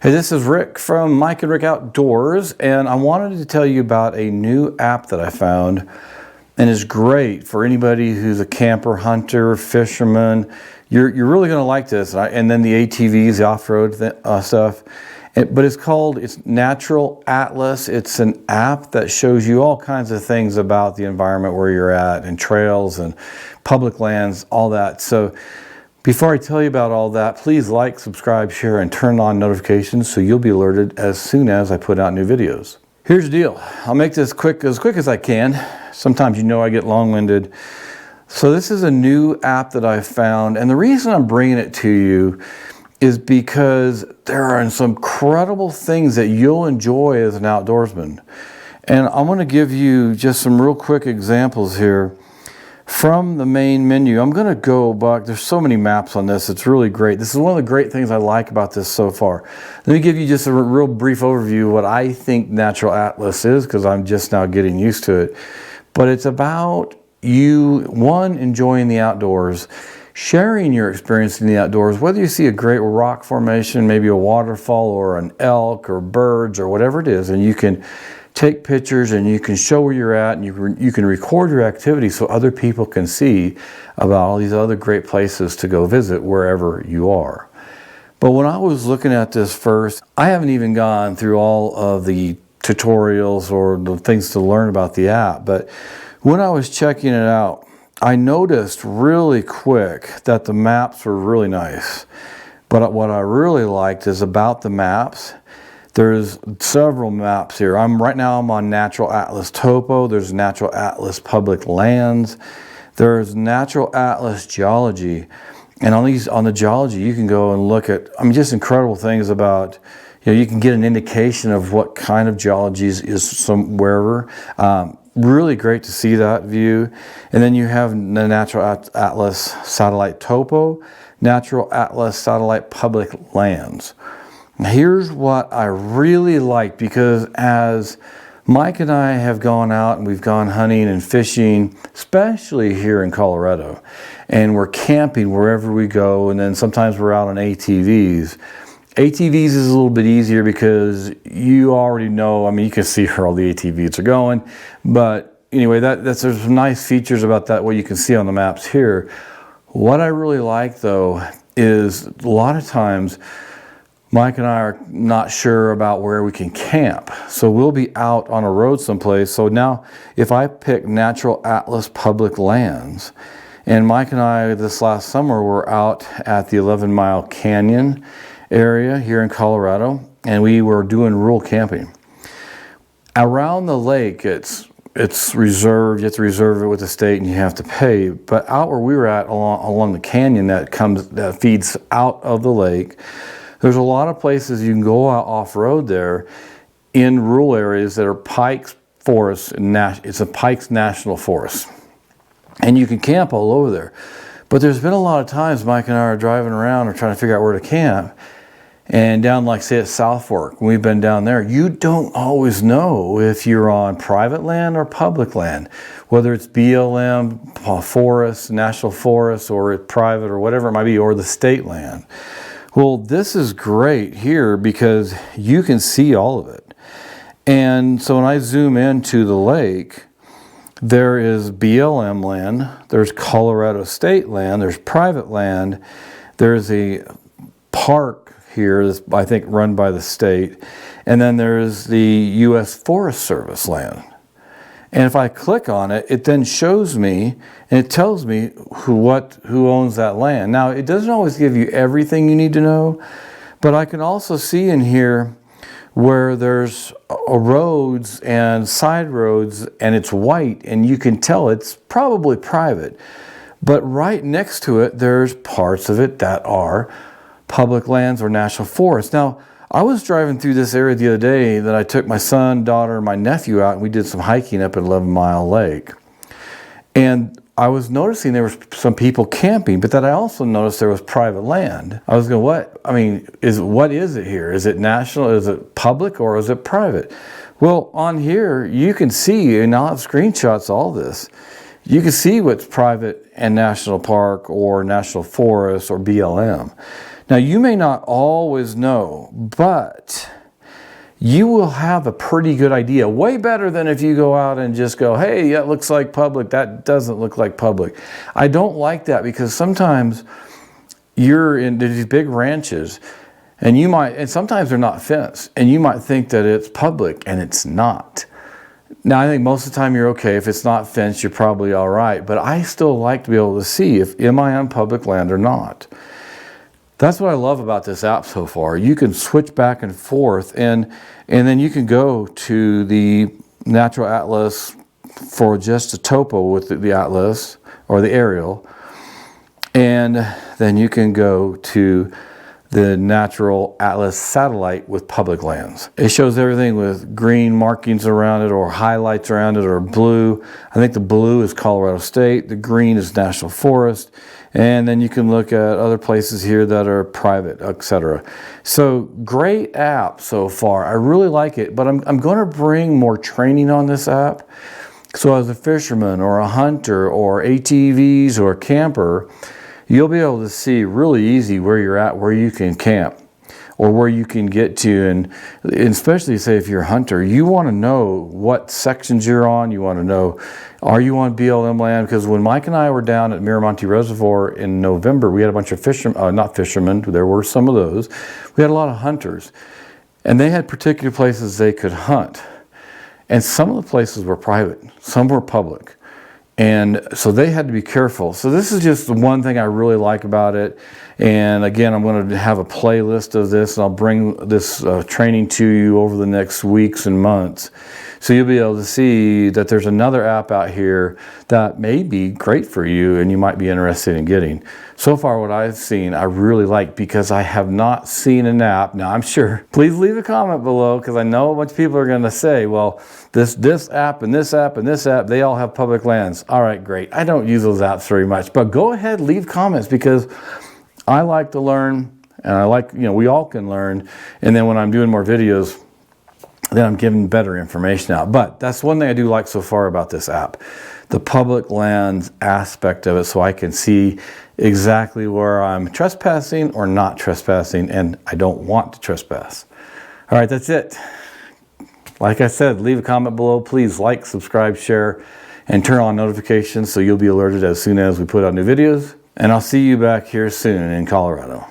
Hey, this is Rick from Mike and Rick Outdoors, and I wanted to tell you about a new app that I found, and is great for anybody who's a camper, hunter, fisherman. You're really going to like this. And then the ATVs, the off-road stuff. But it's Natural Atlas. It's an app that shows you all kinds of things about the environment where you're at, and trails and public lands, all that. So before I tell you about all that, please like, subscribe, share, and turn on notifications so you'll be alerted as soon as I put out new videos. Here's the deal. I'll make this quick as I can. Sometimes I get long-winded. So this is a new app that I found, and the reason I'm bringing it to you is because there are some incredible things that you'll enjoy as an outdoorsman. And I'm going to give you just some real quick examples here. From the main menu, I'm going to go back. There's so many maps on this. It's really great. This is one of the great things I like about this so far. Let me give you just a real brief overview of what I think Natural Atlas is, because I'm just now getting used to it. But it's about you, one, enjoying the outdoors, sharing your experience in the outdoors, whether you see a great rock formation, maybe a waterfall or an elk or birds or whatever it is, and you can take pictures and you can show where you're at, and you can record your activity so other people can see about all these other great places to go visit wherever you are. But when I was looking at this first, I haven't even gone through all of the tutorials or the things to learn about the app, but when I was checking it out, I noticed really quick that the maps were really nice. But what I really liked is about the maps, there's several maps here. Right now I'm on Natural Atlas Topo. There's Natural Atlas Public Lands. There's Natural Atlas Geology. And on the geology, you can go and look at, just incredible things about, you can get an indication of what kind of geology is wherever. Really great to see that view. And then you have the Natural Atlas Satellite Topo, Natural Atlas Satellite Public Lands. Here's what I really like, because as Mike and I have gone out and we've gone hunting and fishing, especially here in Colorado, and we're camping wherever we go, and then sometimes we're out on ATVs. ATVs is a little bit easier because you already know, you can see where all the ATVs are going. But anyway, there's some nice features about that, what you can see on the maps here. What I really like though is a lot of times Mike and I are not sure about where we can camp. So we'll be out on a road someplace. So now if I pick Natural Atlas Public Lands, and Mike and I this last summer were out at the 11 Mile Canyon area here in Colorado, and we were doing rural camping. Around the lake, it's reserved. You have to reserve it with the state, and you have to pay. But out where we were at along the canyon that feeds out of the lake, there's a lot of places you can go out off-road there in rural areas that are Pikes Forest. It's a Pikes National Forest. And you can camp all over there. But there's been a lot of times Mike and I are driving around or trying to figure out where to camp. And down, like say at South Fork, when we've been down there, you don't always know if you're on private land or public land, whether it's BLM, forest, national forest, or it's private or whatever it might be, or the state land. Well, this is great here because you can see all of it. And so when I zoom into the lake, there is BLM land, there's Colorado state land, there's private land, there's a park here that's, I think, run by the state, and then there's the U.S. Forest Service land. And if I click on it, it then shows me, and it tells me who owns that land. Now, it doesn't always give you everything you need to know, but I can also see in here where there's roads and side roads, and it's white, and you can tell it's probably private. But right next to it, there's parts of it that are public lands or national forests. Now, I was driving through this area the other day that I took my son, daughter, and my nephew out, and we did some hiking up at 11 Mile Lake. And I was noticing there was some people camping, but then I also noticed there was private land. I was going, what is it here? Is it national, is it public, or is it private? Well, on here, you can see, and I'll have screenshots of all this, you can see what's private and national park or national forest or BLM. Now, you may not always know, but you will have a pretty good idea. Way better than if you go out and just go, hey, that looks like public. That doesn't look like public. I don't like that because sometimes you're in these big ranches and sometimes they're not fenced and you might think that it's public and it's not. Now, I think most of the time you're okay. If it's not fenced, you're probably all right. But I still like to be able to see am I on public land or not. That's what I love about this app so far. You can switch back and forth and then you can go to the natural atlas for just a topo with the atlas or the aerial. And then you can go to the natural atlas satellite with public lands. It shows everything with green markings around it or highlights around it or blue. I think the blue is Colorado State, the green is National Forest, and then you can look at other places here that are private, etc. So great app so far. I really like it, but I'm going to bring more training on this app. So as a fisherman or a hunter or ATVs or a camper, you'll be able to see really easy where you're at, where you can camp or where you can get to. And especially say if you're a hunter, you want to know what sections you're on. You want to know, are you on BLM land? Because when Mike and I were down at Miramonte Reservoir in November, we had a bunch of not fishermen, there were some of those. We had a lot of hunters and they had particular places they could hunt. And some of the places were private, some were public. And so they had to be careful. So this is just the one thing I really like about it. And again, I'm going to have a playlist of this and I'll bring this training to you over the next weeks and months. So you'll be able to see that there's another app out here that may be great for you and you might be interested in getting. So far what I've seen, I really like because I have not seen an app. Now I'm sure, please leave a comment below because I know a bunch of people are going to say, well, this app and this app and this app, they all have public lands. All right, great. I don't use those apps very much, but go ahead, leave comments because I like to learn and I like, we all can learn. And then when I'm doing more videos, then I'm giving better information out. But that's one thing I do like so far about this app, the public lands aspect of it, so I can see exactly where I'm trespassing or not trespassing, and I don't want to trespass. All right, that's it. Like I said, leave a comment below. Please like, subscribe, share, and turn on notifications so you'll be alerted as soon as we put out new videos. And I'll see you back here soon in Colorado.